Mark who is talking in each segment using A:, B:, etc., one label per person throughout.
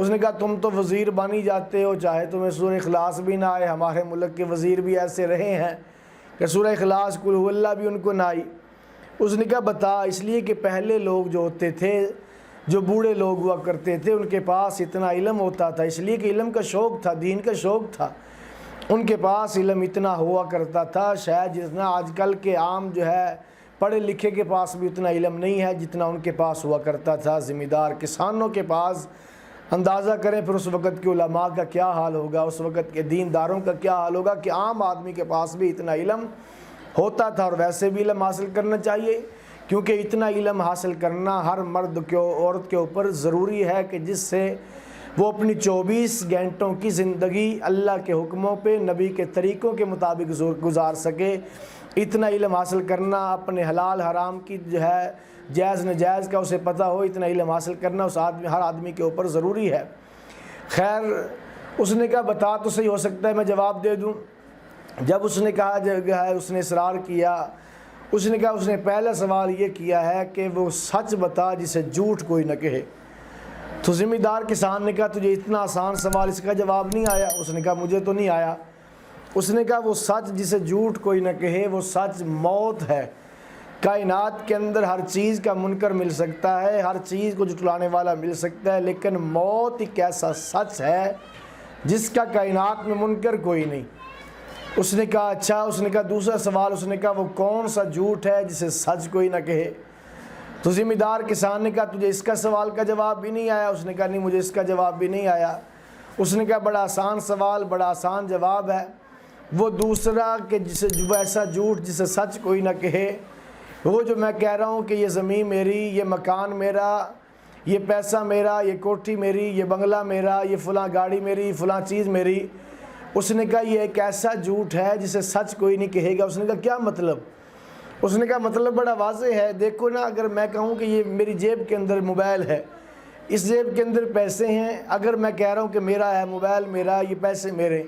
A: اس نے کہا تم تو وزیر بن ہی جاتے ہو چاہے تمہیں سورہ اخلاص بھی نہ آئے، ہمارے ملک کے وزیر بھی ایسے رہے ہیں کہ سورہ اخلاص قل هو اللہ بھی ان کو نہ آئی۔ اس نے کہا بتا، اس لیے کہ پہلے لوگ جو ہوتے تھے، جو بوڑھے لوگ ہوا کرتے تھے، ان کے پاس اتنا علم ہوتا تھا، اس لیے کہ علم کا شوق تھا، دین کا شوق تھا، ان کے پاس علم اتنا ہوا کرتا تھا شاید جتنا آج کل کے عام جو ہے پڑھے لکھے کے پاس بھی اتنا علم نہیں ہے جتنا ان کے پاس ہوا کرتا تھا ذمہ دار کسانوں کے پاس۔ اندازہ کریں پھر اس وقت کے علماء کا کیا حال ہوگا، اس وقت کے دینداروں کا کیا حال ہوگا کہ عام آدمی کے پاس بھی اتنا علم ہوتا تھا۔ اور ویسے بھی علم حاصل کرنا چاہیے، کیونکہ اتنا علم حاصل کرنا ہر مرد کے عورت کے اوپر ضروری ہے کہ جس سے وہ اپنی 24 گھنٹوں کی زندگی اللہ کے حکموں پہ، نبی کے طریقوں کے مطابق گزار سکے۔ اتنا علم حاصل کرنا، اپنے حلال حرام کی جو ہے جائز نجائز کا اسے پتہ ہو، اتنا علم حاصل کرنا ہر آدمی کے اوپر ضروری ہے۔ خیر اس نے کہا بتا تو صحیح، ہو سکتا ہے میں جواب دے دوں۔ جب اس نے کہا جو ہے اس نے اصرار کیا، اس نے کہا اس نے پہلا سوال یہ کیا ہے کہ وہ سچ بتا جسے جھوٹ کوئی نہ کہے۔ تو ذمہ دار کسان نے کہا تجھے اتنا آسان سوال اس کا جواب نہیں آیا؟ اس نے کہا مجھے تو نہیں آیا۔ اس نے کہا وہ سچ جسے جھوٹ کوئی نہ کہے، وہ سچ موت ہے۔ کائنات کے اندر ہر چیز کا منکر مل سکتا ہے، ہر چیز کو جھٹلانے والا مل سکتا ہے، لیکن موت ایک ایسا سچ ہے جس کا کائنات میں منکر کوئی نہیں۔ اس نے کہا اچھا۔ اس نے کہا دوسرا سوال، اس نے کہا وہ کون سا جھوٹ ہے جسے سچ کوئی نہ کہے؟ تو ذمہ دار کسان نے کہا تجھے اس کا سوال کا جواب بھی نہیں آیا؟ اس نے کہا نہیں مجھے اس کا جواب بھی نہیں آیا۔ اس نے کہا بڑا آسان سوال، بڑا آسان جواب ہے، وہ دوسرا کہ جسے ایسا جھوٹ جسے سچ کوئی نہ کہے، وہ جو میں کہہ رہا ہوں کہ یہ زمین میری، یہ مکان میرا، یہ پیسہ میرا، یہ کوٹھی میری، یہ بنگلہ میرا، یہ فلاں گاڑی میری، فلاں چیز میری۔ اس نے کہا یہ ایک ایسا جھوٹ ہے جسے سچ کوئی نہیں کہے گا۔ اس نے کہا کیا مطلب؟ اس نے کہا مطلب بڑا واضح ہے، دیکھو نا، اگر میں کہوں کہ یہ میری جیب کے اندر موبائل ہے، اس جیب کے اندر پیسے ہیں، اگر میں کہہ رہا ہوں کہ میرا ہے موبائل میرا، یہ پیسے میرے،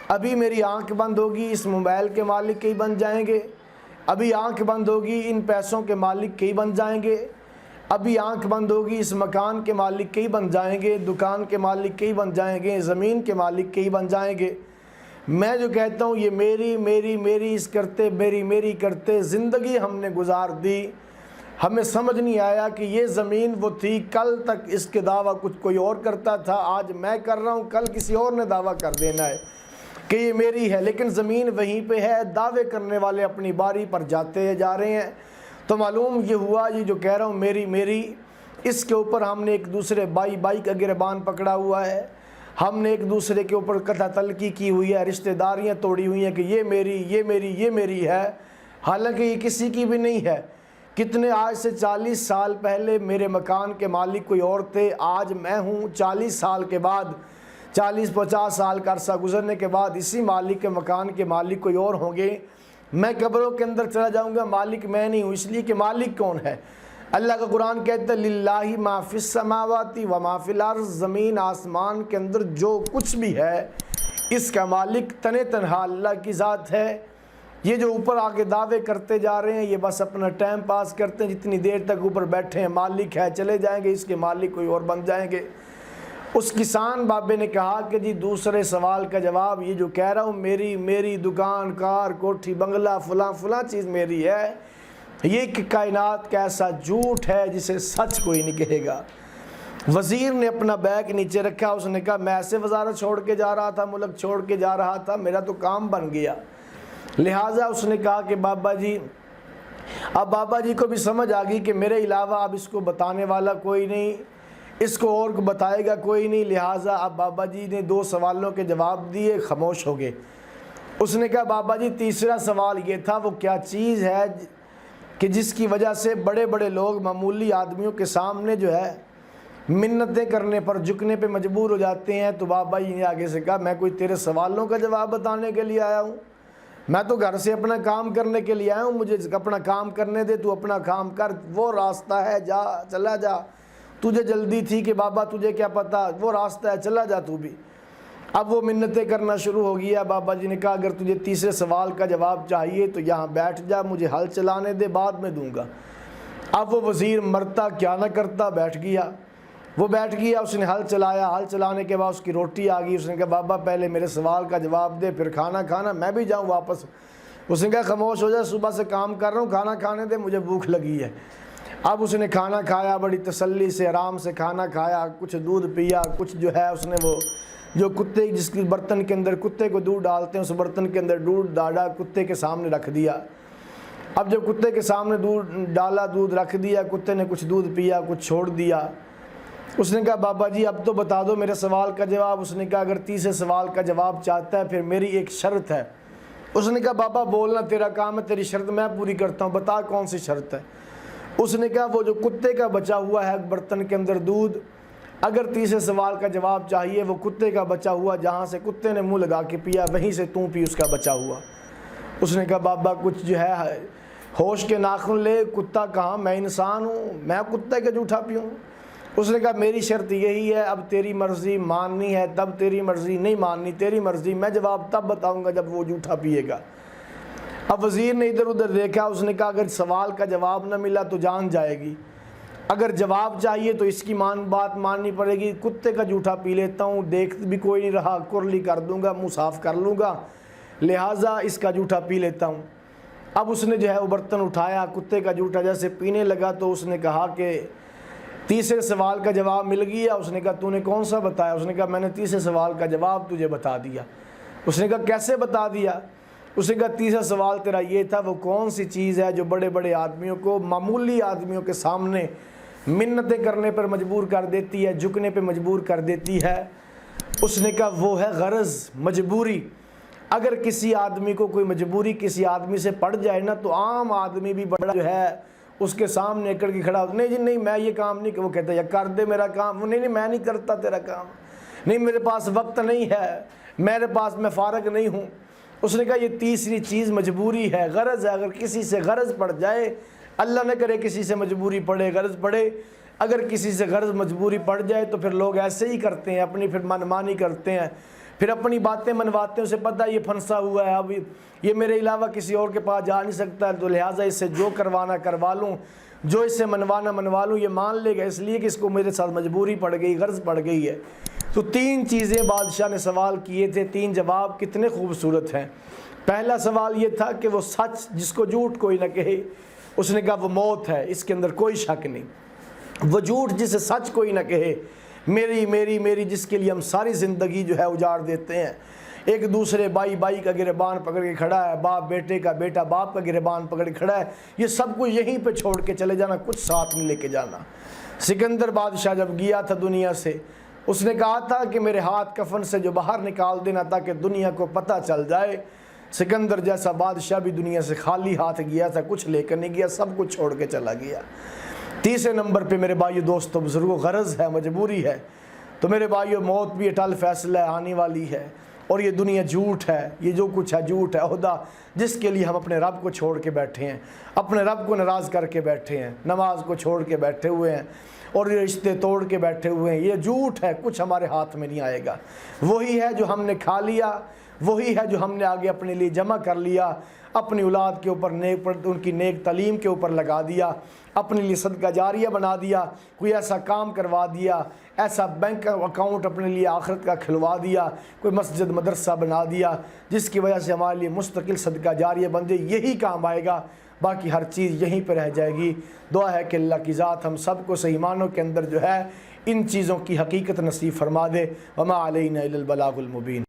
A: ابھی میری آنکھ بند ہوگی اس موبائل کے مالک کئی بن جائیں گے، ابھی آنکھ بند ہوگی ان پیسوں کے مالک کئی بن جائیں گے، ابھی آنکھ بند ہوگی اس مکان کے مالک کئی بن جائیں گے، دکان کے مالک کئی بن جائیں گے، زمین کے مالک کئی بن جائیں گے۔ میں جو کہتا ہوں یہ میری میری میری اس کرتے میری میری کرتے زندگی ہم نے گزار دی، ہمیں سمجھ نہیں آیا کہ یہ زمین وہ تھی، کل تک اس کے دعویٰ کچھ کوئی اور کرتا تھا، آج میں کر رہا ہوں، کل کسی اور نے دعویٰ کر دینا ہے کہ یہ میری ہے، لیکن زمین وہیں پہ ہے، دعوے کرنے والے اپنی باری پر جاتے جا رہے ہیں۔ تو معلوم یہ ہوا یہ جو کہہ رہا ہوں میری میری، اس کے اوپر ہم نے ایک دوسرے بائی کا گربان پکڑا ہوا ہے، ہم نے ایک دوسرے کے اوپر قطع تلقی کی ہوئی ہے، رشتہ داریاں توڑی ہوئی ہیں کہ یہ میری یہ میری یہ میری ہے، حالانکہ یہ کسی کی بھی نہیں ہے۔ کتنے آج سے 40 سال پہلے میرے مکان کے مالک کوئی اور تھے، آج میں ہوں، 40 سال کے بعد، 40-50 سال کا عرصہ گزرنے کے بعد اسی مالک کے مکان کے مالک کوئی اور ہوں گے۔ میں قبروں کے اندر چلا جاؤں گا، مالک میں نہیں ہوں، اس لیے کہ مالک کون ہے؟ اللہ کا قرآن کہتا ہے للہ ما فی السماوات و ما فی الارض، زمین آسمان کے اندر جو کچھ بھی ہے اس کا مالک تنہا اللہ کی ذات ہے۔ یہ جو اوپر آگے دعوے کرتے جا رہے ہیں یہ بس اپنا ٹائم پاس کرتے ہیں، جتنی دیر تک اوپر بیٹھے ہیں مالک ہے، چلے جائیں گے، اس کے مالک کوئی اور بن جائیں گے۔ اس کسان بابے نے کہا کہ جی دوسرے سوال کا جواب، یہ جو کہہ رہا ہوں میری میری دکان کار کوٹھی بنگلہ فلاں فلاں چیز میری ہے، یہ ایک کائنات کا ایسا جھوٹ ہے جسے سچ کوئی نہیں کہے گا۔ وزیر نے اپنا بیگ نیچے رکھا، اس نے کہا میں ایسے وزارت چھوڑ کے جا رہا تھا، ملک چھوڑ کے جا رہا تھا، میرا تو کام بن گیا۔ لہٰذا اس نے کہا کہ بابا جی، اب بابا جی کو بھی سمجھ آ گئی کہ میرے علاوہ اب اس کو بتانے والا کوئی نہیں، اس کو اور بتائے گا کوئی نہیں، لہٰذا اب بابا جی نے 2 سوالوں کے جواب دیے، خاموش ہو گئے۔ اس نے کہا بابا جی تیسرا سوال یہ تھا، وہ کیا چیز ہے کہ جس کی وجہ سے بڑے بڑے لوگ معمولی آدمیوں کے سامنے جو ہے منتیں کرنے پر جھکنے پہ مجبور ہو جاتے ہیں؟ تو بابا جی نے آگے سے کہا میں کوئی تیرے سوالوں کا جواب بتانے کے لیے آیا ہوں؟ میں تو گھر سے اپنا کام کرنے کے لیے آیا ہوں، مجھے اپنا کام کرنے دے، تو اپنا کام کر، وہ راستہ ہے، جا چلا جا، تجھے جلدی تھی کہ بابا تجھے کیا پتہ، وہ راستہ ہے، چلا جا تو بھی۔ اب وہ منتیں کرنا شروع ہو گیا۔ بابا جی نے کہا اگر تجھے تیسرے سوال کا جواب چاہیے تو یہاں بیٹھ جا، مجھے حل چلانے دے، بعد میں دوں گا۔ اب وہ وزیر مرتا کیا نہ کرتا بیٹھ گیا۔ وہ بیٹھ گیا, اس نے ہل چلایا, ہل چلانے کے بعد اس کی روٹی آ گئی. اس نے کہا بابا پہلے میرے سوال کا جواب دے پھر کھانا کھانا, میں بھی جاؤں واپس. اس نے کہا خاموش ہو جائے, صبح سے کام کر رہا ہوں, کھانا کھانے دے, مجھے بھوک لگی ہے. اب اس نے کھانا کھایا, بڑی تسلی سے آرام سے کھانا کھایا, کچھ دودھ پیا, کچھ جو ہے اس نے وہ جو کتے جس کی برتن کے اندر کتے کو دودھ ڈالتے ہیں اس برتن کے اندر دودھ ڈالا, کتے کے سامنے رکھ دیا. اب جب کتے کے سامنے دودھ ڈالا, دودھ رکھ دیا, کتے نے کچھ دودھ پیا, کچھ چھوڑ دیا. اس نے کہا بابا جی اب تو بتا دو میرے سوال کا جواب. اس نے کہا اگر تیسرے سوال کا جواب چاہتا ہے پھر میری ایک شرط ہے. اس نے کہا بابا بولنا تیرا کام ہے, تیری شرط میں پوری کرتا ہوں, بتا کون سی شرط ہے. اس نے کہا وہ جو کتے کا بچا ہوا ہے برتن کے اندر دودھ, اگر تیسرے سوال کا جواب چاہیے وہ کتے کا بچا ہوا جہاں سے کتے نے منہ لگا کے پیا وہیں سے تو پی اس کا بچا ہوا. اس نے کہا بابا کچھ جو ہے ہوش کے ناخن لے, کتا کہاں, میں انسان ہوں, میں کتے کا جھوٹا پیوں. اس نے کہا میری شرط یہی ہے, اب تیری مرضی ماننی ہے تب, تیری مرضی نہیں ماننی تیری مرضی, میں جواب تب بتاؤں گا جب وہ جھوٹا پیے گا. اب وزیر نے ادھر ادھر دیکھا, اس نے کہا اگر سوال کا جواب نہ ملا تو جان جائے گی, اگر جواب چاہیے تو اس کی بات ماننی پڑے گی. کتے کا جھوٹا پی لیتا ہوں, دیکھ بھی کوئی نہیں رہا, کرلی کر دوں گا, منہ صاف کر لوں گا, لہٰذا اس کا جھوٹا پی لیتا ہوں. اب اس نے جو ہے وہ برتن اٹھایا, کتے کا جھوٹا جیسے پینے لگا تو اس نے کہا کہ تیسرے سوال کا جواب مل گیا. اس نے کہا تو نے کون سا بتایا. اس نے کہا میں نے تیسرے سوال کا جواب تجھے بتا دیا. اس نے کہا کیسے بتا دیا. اس نے کہا تیسرا سوال تیرا یہ تھا وہ کون سی چیز ہے جو بڑے بڑے آدمیوں کو, معمولی آدمیوں کے سامنے منتیں کرنے پر مجبور کر دیتی ہے, جھکنے پہ مجبور کر دیتی ہے. اس نے کہا وہ ہے غرض, مجبوری. اگر کسی آدمی کو کوئی مجبوری کسی آدمی سے پڑ جائے نا تو عام آدمی بھی بڑا جو ہے اس کے سامنے کر کے کھڑا ہوتا, نہیں جی نہیں میں یہ کام نہیں, وہ کہتا ہے یا کر دے میرا کام, نہیں نہیں میں نہیں کرتا تیرا کام, نہیں میرے پاس وقت نہیں ہے, میرے پاس میں فارغ نہیں ہوں. اس نے کہا یہ تیسری چیز مجبوری ہے, غرض ہے. اگر کسی سے غرض پڑ جائے, اللہ نہ کرے کسی سے مجبوری پڑے, غرض پڑے, اگر کسی سے غرض مجبوری پڑ جائے تو پھر لوگ ایسے ہی کرتے ہیں, اپنی پھر منمانی کرتے ہیں, پھر اپنی باتیں منواتے ہیں. اسے پتہ یہ پھنسا ہوا ہے, اب یہ میرے علاوہ کسی اور کے پاس جا نہیں سکتا, تو لہٰذا اس سے جو کروانا کروا لوں, جو اس سے منوانا منوا لوں. یہ مان لے گا اس لیے کہ اس کو میرے ساتھ مجبوری پڑ گئی, غرض پڑ گئی ہے. تو تین چیزیں بادشاہ نے سوال کیے تھے, تین جواب کتنے خوبصورت ہیں. پہلا سوال یہ تھا کہ وہ سچ جس کو جھوٹ کوئی نہ کہے. اس نے کہا وہ موت ہے, اس کے اندر کوئی شک نہیں. وہ جھوٹ جسے سچ کوئی نہ کہے, میری میری میری, جس کے لیے ہم ساری زندگی جو ہے اجاڑ دیتے ہیں. ایک دوسرے بائی بائی کا گریبان پکڑ کے کھڑا ہے, باپ بیٹے کا, بیٹا باپ کا گریبان پکڑ کے کھڑا ہے. یہ سب کچھ یہیں پہ چھوڑ کے چلے جانا, کچھ ساتھ نہیں لے کے جانا. سکندر بادشاہ جب گیا تھا دنیا سے, اس نے کہا تھا کہ میرے ہاتھ کفن سے جو باہر نکال دینا تاکہ دنیا کو پتہ چل جائے. سکندر جیسا بادشاہ بھی دنیا سے خالی ہاتھ گیا تھا, کچھ لے کر نہیں گیا, سب کچھ چھوڑ کے چلا گیا. تیسرے نمبر پہ میرے بھائیو دوستو بزرگوں غرض ہے, مجبوری ہے. تو میرے بھائیو موت بھی اٹل فیصلہ آنے والی ہے, اور یہ دنیا جھوٹ ہے, یہ جو کچھ ہے جھوٹ ہے. عہدہ جس کے لیے ہم اپنے رب کو چھوڑ کے بیٹھے ہیں, اپنے رب کو ناراض کر کے بیٹھے ہیں, نماز کو چھوڑ کے بیٹھے ہوئے ہیں, اور یہ رشتے توڑ کے بیٹھے ہوئے ہیں, یہ جھوٹ ہے, کچھ ہمارے ہاتھ میں نہیں آئے گا. وہی ہے جو ہم نے کھا لیا, وہی ہے جو ہم نے آگے اپنے لیے جمع کر لیا, اپنی اولاد کے اوپر ان کی نیک تعلیم کے اوپر لگا دیا, اپنے لیے صدقہ جاریہ بنا دیا, کوئی ایسا کام کروا دیا, ایسا بینک اکاؤنٹ اپنے لیے آخرت کا کھلوا دیا, کوئی مسجد مدرسہ بنا دیا جس کی وجہ سے ہمارے لیے مستقل صدقہ جاریہ بن جائے. یہی کام آئے گا, باقی ہر چیز یہیں پہ رہ جائے گی. دعا ہے کہ اللہ کی ذات ہم سب کو صحیح معنوں کے اندر جو ہے ان چیزوں کی حقیقت نصیب فرما دے. وما علینا الا البلاغ المبین.